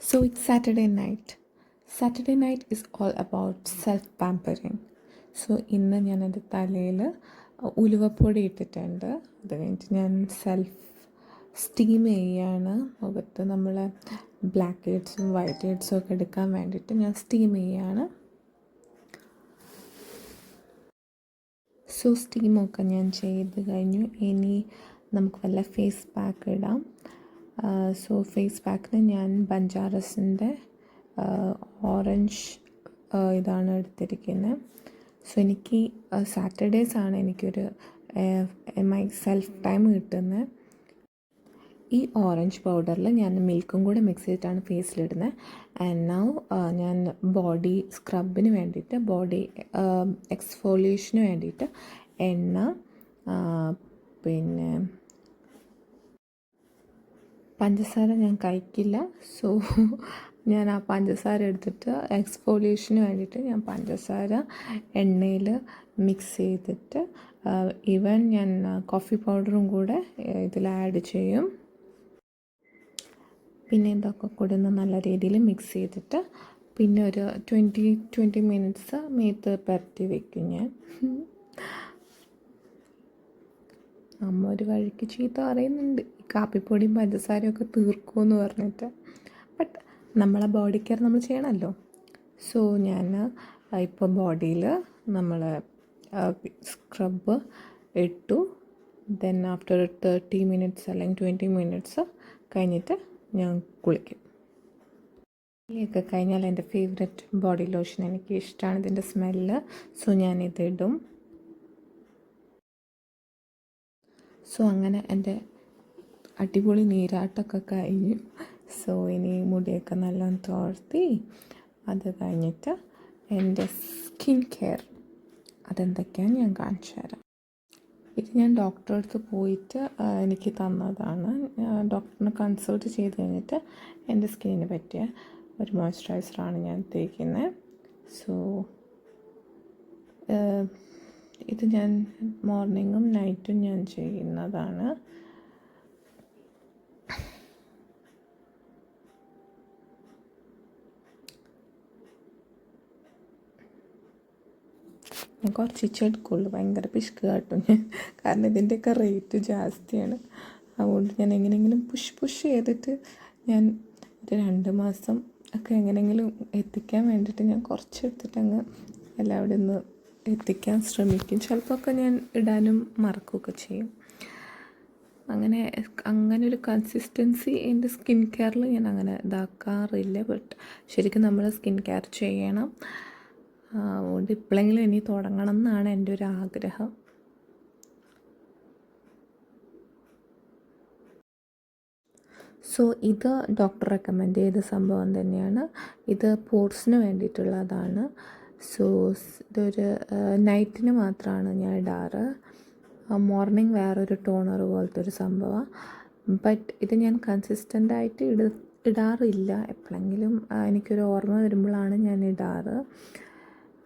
So it's Saturday night. Saturday night is all about self-pampering. So ഇന്ന് ഞാൻ എൻ്റെ തലയിൽ ഉലുവപ്പൊടി ഇട്ടിട്ടുണ്ട്. അത് കഴിഞ്ഞിട്ട് ഞാൻ സ്റ്റീം ചെയ്യാണ്. മുഖത്ത് നമ്മൾ ബ്ലാക്ക് ഹെഡ്സും വൈറ്റ് ഹെഡ്സും ഒക്കെ എടുക്കാൻ വേണ്ടിയിട്ട് ഞാൻ സ്റ്റീം ചെയ്യാണ്. സോ സ്റ്റീമൊക്കെ ഞാൻ ചെയ്ത് കഴിഞ്ഞു. ഇനി നമുക്ക് വല്ല ഫേസ് പാക്ക് ഇടാം. സോ ഫേസ് പാക്കിന് ഞാൻ ബഞ്ചാറസിൻ്റെ ഓറഞ്ച് ഇതാണ് എടുത്തിരിക്കുന്നത്. സോ എനിക്ക് സാറ്റർഡേയ്സ് ആണ് എനിക്കൊരു മൈ സെൽഫ് ടൈം കിട്ടുന്നത്. ഈ ഓറഞ്ച് പൗഡറിൽ ഞാൻ മിൽക്കും കൂടെ മിക്സ് ചെയ്തിട്ടാണ് ഫേസിലിടുന്നത്. ആൻഡ് നൗ ഞാൻ ബോഡി സ്ക്രബിന് വേണ്ടിയിട്ട്, ബോഡി എക്സ്ഫോളിയേഷന് വേണ്ടിയിട്ട് എണ്ണ, പിന്നെ പഞ്ചസാര ഞാൻ കഴിക്കില്ല. സോ ഞാൻ ആ പഞ്ചസാര എടുത്തിട്ട് എക്സ്ഫോളിയേഷന് വേണ്ടിയിട്ട് ഞാൻ പഞ്ചസാര എണ്ണയിൽ മിക്സ് ചെയ്തിട്ട് ഈവൻ ഞാൻ കോഫി പൗഡറും കൂടെ ഇതിൽ ആഡ് ചെയ്യും. പിന്നെ ഇതൊക്കെ കൂടെ ഒന്ന് നല്ല രീതിയിൽ മിക്സ് ചെയ്തിട്ട് പിന്നെ ഒരു 20 മിനിറ്റ്സ് മേത്ത് പുരട്ടി വയ്ക്കും ഞാൻ. അമ്മ ഒരു വഴിക്ക് ചീത്ത പറയുന്നുണ്ട്, ഈ കാപ്പിപ്പൊടിയും പഞ്ചസാരയൊക്കെ തീർക്കുമെന്ന് പറഞ്ഞിട്ട്. ബട്ട് നമ്മളെ ബോഡി കെയർ നമ്മൾ ചെയ്യണമല്ലോ. സോ ഞാൻ ഇപ്പോൾ ബോഡിയിൽ നമ്മൾ സ്ക്രബ് ഇട്ടു. ദെൻ ആഫ്റ്റർ 30 മിനിറ്റ്സ് അല്ലെങ്കിൽ 20 മിനിറ്റ്സ് കഴിഞ്ഞിട്ട് ഞാൻ കുളിക്കും. കുളിയൊക്കെ കഴിഞ്ഞാൽ എൻ്റെ ഫേവററ്റ് ബോഡി ലോഷൻ, എനിക്ക് ഇഷ്ടമാണ് ഇതിൻ്റെ സ്മെല്ല്. സോ ഞാനിതിടും. സോ അങ്ങനെ എൻ്റെ അടിപൊളി നീരാട്ടമൊക്കെ കഴിഞ്ഞു. സോ ഇനി മുടിയൊക്കെ നല്ലോണം തോർത്തി അത് കഴിഞ്ഞിട്ട് എൻ്റെ സ്കിൻ കെയർ അതെന്തൊക്കെയാണ് ഞാൻ കാണിച്ചു തരാം. ഇത് ഞാൻ ഡോക്ടറെ അടുത്ത് പോയിട്ട് എനിക്ക് തന്നതാണ്. ഡോക്ടറിനെ കൺസൾട്ട് ചെയ്ത് കഴിഞ്ഞിട്ട് എൻ്റെ സ്കിന്നിന് പറ്റിയ ഒരു മോയ്സ്ചറൈസറാണ് ഞാൻ തേക്കുന്നത്. സോ ഇത് ഞാൻ മോർണിംഗും നൈറ്റും ഞാൻ ചെയ്യുന്നതാണ്. ഞാൻ കുറച്ച് എടുക്കുള്ളൂ, ഭയങ്കര പിശുക്ക് കാട്ടും ഞാൻ. കാരണം ഇതിൻ്റെയൊക്കെ റേറ്റ് ജാസ്തിയാണ്. അതുകൊണ്ട് ഞാൻ എങ്ങനെയെങ്കിലും പുഷ് ചെയ്തിട്ട് ഞാൻ ഒരു 2 മാസം ഒക്കെ എങ്ങനെയെങ്കിലും എത്തിക്കാൻ വേണ്ടിയിട്ട് ഞാൻ കുറച്ചെടുത്തിട്ട് അങ്ങ് എല്ലാവിടെ നിന്ന് എത്തിക്കാൻ ശ്രമിക്കും. ചിലപ്പോൾ ഞാൻ ഇടാനും മറക്കുകയൊക്കെ ചെയ്യും. അങ്ങനെ ഒരു കൺസിസ്റ്റൻസി എൻ്റെ സ്കിൻ കെയറിൽ ഞാൻ അങ്ങനെ ഇതാക്കാറില്ല. ബട്ട് ശരിക്കും നമ്മൾ സ്കിൻ കെയർ ചെയ്യണം. അതുകൊണ്ട് ഇപ്പോഴെങ്കിലും ഇനി തുടങ്ങണം എന്നാണ് എൻ്റെ ഒരു ആഗ്രഹം. സോ ഇത് ഡോക്ടർ റെക്കമെൻഡ് ചെയ്ത സംഭവം തന്നെയാണ്. ഇത് പോർസിന് വേണ്ടിയിട്ടുള്ളതാണ്. സോ ഇതൊരു നൈറ്റിന് മാത്രമാണ് ഞാൻ ഇടാറ്. മോർണിംഗ് വേറൊരു ടോണർ പോലത്തെ ഒരു സംഭവമാണ്. ബട്ട് ഇത് ഞാൻ കൺസിസ്റ്റൻ്റായിട്ട് ഇടാറില്ല. എപ്പോഴെങ്കിലും എനിക്കൊരു ഓർമ്മ വരുമ്പോഴാണ് ഞാൻ ഇടാറ്.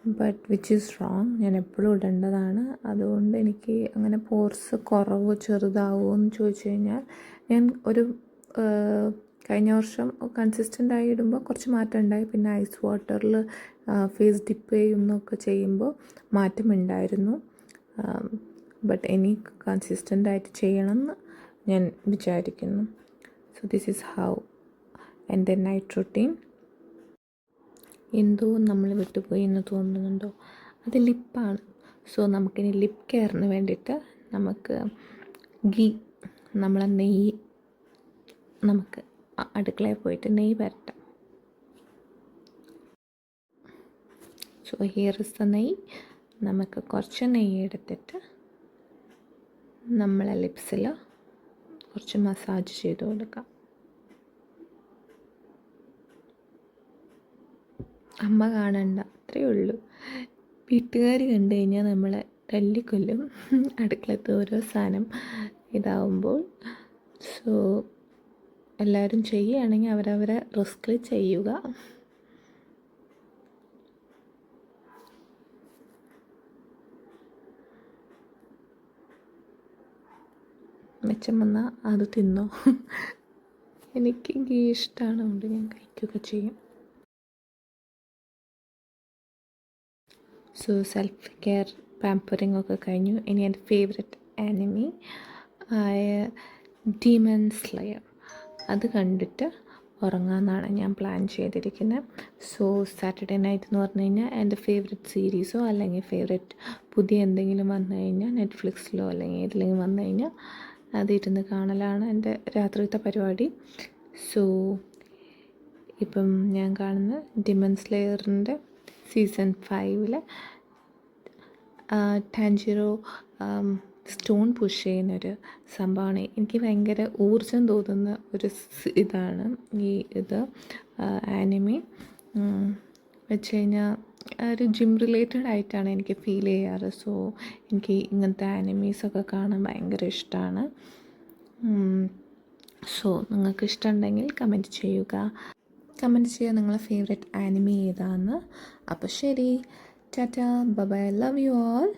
But which is wrong. ഞാൻ എപ്പോഴും ഇടേണ്ടതാണ്. അതുകൊണ്ട് എനിക്ക് അങ്ങനെ പോർസ് കുറവോ ചെറുതാവുമോ എന്ന് ചോദിച്ചു കഴിഞ്ഞാൽ ഞാൻ കഴിഞ്ഞ വർഷം കൺസിസ്റ്റൻ്റായി ഇടുമ്പോൾ കുറച്ച് മാറ്റം ഉണ്ടായി. പിന്നെ ഐസ് വാട്ടറിൽ ഫേസ് ഡിപ്പ് ചെയ്യുന്നൊക്കെ ചെയ്യുമ്പോൾ മാറ്റമുണ്ടായിരുന്നു. ബട്ട് ഇനി കൺസിസ്റ്റൻ്റായിട്ട് ചെയ്യണമെന്ന് ഞാൻ വിചാരിക്കുന്നു. സോ ദിസ് ഈസ് ഹൗ എൻ്റെ നൈറ്റ് റുട്ടീൻ. എന്തോ നമ്മൾ വിട്ടുപോയി എന്ന് തോന്നുന്നുണ്ടോ? അത് ലിപ്പാണ്. സോ നമുക്കിനി ലിപ്പ് കെയറിന് വേണ്ടിയിട്ട് നമുക്ക് നമ്മളെ നെയ്യ്, നമുക്ക് അടുക്കളയിൽ പോയിട്ട് നെയ്യ് പുരട്ടാം. സോ ഹിയർ ഇസ് ദ നെയ്യ്. നമുക്ക് കുറച്ച് നെയ്യ് എടുത്തിട്ട് നമ്മളെ ലിപ്സിൽ കുറച്ച് മസാജ് ചെയ്ത് കൊടുക്കാം. അമ്മ കാണണ്ട, അത്രയേ ഉള്ളൂ. വീട്ടുകാർ കണ്ടു കഴിഞ്ഞാൽ നമ്മളെ തല്ലിക്കൊല്ലും, അടുക്കളത്തെ ഓരോ സാധനം ഇതാവുമ്പോൾ. സോ എല്ലാവരും ചെയ്യുകയാണെങ്കിൽ അവരവരെ റിസ്കിൽ ചെയ്യുക. മെച്ചം വന്നാൽ അത് തിന്നോ. എനിക്ക് ഗീ ഇഷ്ടമാണ്, അതുകൊണ്ട് ഞാൻ കഴിക്കുകയൊക്കെ ചെയ്യും. സോ സെൽഫ് കെയർ പാമ്പറിങ് ഒക്കെ കഴിഞ്ഞു. ഇനി എൻ്റെ ഫേവററ്റ് ആനിമി ആയ ഡീമൺ സ്ലെയർ അത് കണ്ടിട്ട് ഉറങ്ങാമെന്നാണ് ഞാൻ പ്ലാൻ ചെയ്തിരിക്കുന്നത്. സോ സാറ്റർഡേ നൈറ്റ് എന്ന് പറഞ്ഞു കഴിഞ്ഞാൽ എൻ്റെ ഫേവററ്റ് സീരീസോ അല്ലെങ്കിൽ ഫേവററ്റ് പുതിയ എന്തെങ്കിലും വന്നു കഴിഞ്ഞാൽ നെറ്റ്ഫ്ലിക്സിലോ അല്ലെങ്കിൽ ഏതിലെങ്കിലും വന്നു കഴിഞ്ഞാൽ അതിരുന്ന് കാണലാണ് എൻ്റെ രാത്രിയത്തെ പരിപാടി. സോ ഇപ്പം ഞാൻ കാണുന്ന ഡീമൺ സ്ലെയറിൻ്റെ സീസൺ 5 ടാൻജിറോ സ്റ്റോൺ പുഷ് ചെയ്യുന്നൊരു സംഭവമാണ്. എനിക്ക് ഭയങ്കര ഊർജം തോന്നുന്ന ഒരു ഇതാണ് ഈ ആനിമി വെച്ച് കഴിഞ്ഞാൽ ഒരു ജിം റിലേറ്റഡ് ആയിട്ടാണ് എനിക്ക് ഫീൽ ചെയ്യാറ്. സോ എനിക്ക് ഇങ്ങനത്തെ ആനിമീസൊക്കെ കാണാൻ ഭയങ്കര ഇഷ്ടമാണ്. സോ നിങ്ങൾക്ക് ഇഷ്ടമുണ്ടെങ്കിൽ കമൻറ്റ് ചെയ്യുക. നിങ്ങളുടെ ഫേവററ്റ് ആനിമി ഏതാണെന്ന്. അപ്പോൾ ശരി, Tata, bye bye, love you all.